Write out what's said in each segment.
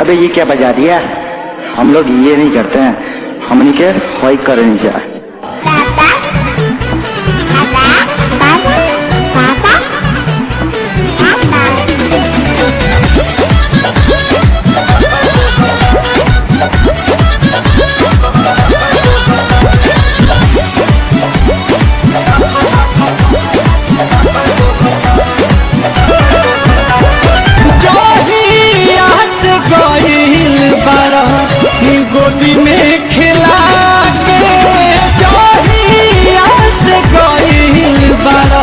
अबे ये क्या बजा दिया? हम लोग ये नहीं करते हैं, हमनी के होई करनी चाहिए। गोदी में खिला के जोहिया से गइल बारा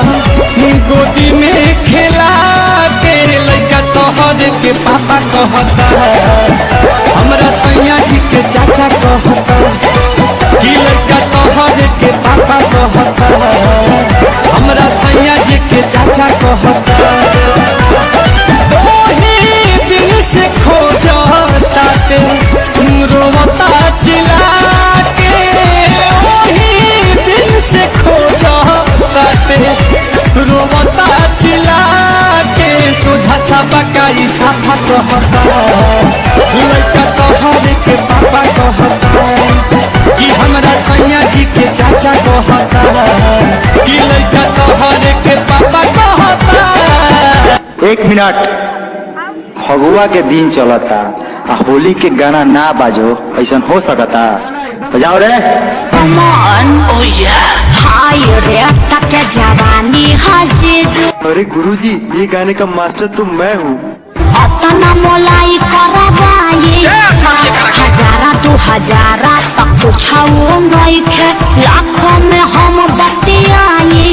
गोदी में खिला के लइका तोहर के पापा कहता हमरा सैया जी के चाचा कहता कि लइका तोहर के पापा कहता हमरा सैया जी के चाचा कहता दिन से खोजता ते रोवता चिल्ला के वही दिन से खोजता ते रोवता चिल्ला के सोझा सा बकाई साफा कहता लइका तोहर के पापा कहता कि हमरा सैया जी के चाचा कहता कि लइका तोहर के पापा कहता। 1 मिनट, फगुआ के दिन चलता आ होली के गाना ना बाजो, ऐसा हो सकता? बजाओ रे। क्या जवानी हाजीजू। अरे गुरुजी, ये गाने का मास्टर तो मैं हूँ। अतना मोलाई करवाई हजारा 2000 तक पूछाओ नइखे, लाखों में हम बतियाई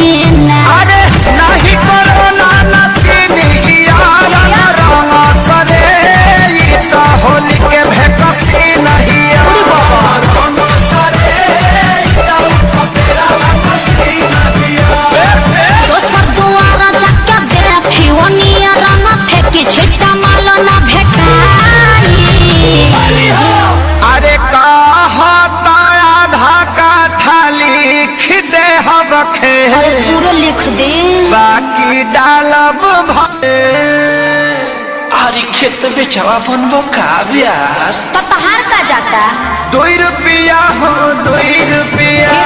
ना। अरे नहीं करो ना नचनी यारा रंगा सरे ये तो होली के भेकसी नहीं रंगा सरे तो तेरा भेकसी नहीं। दोसर दुआरा जाके देखी ओनिया रंग फेंकी छिट्टा माल ना भेटाई। अरे कहता आधा काठा लिख दे हम रखे पूरा लिख दे बाकी डालब भे। अरे खेत बेचवा बनबो का ब्यास तो तहार का जाता 2 रुपया हो 2 रुपया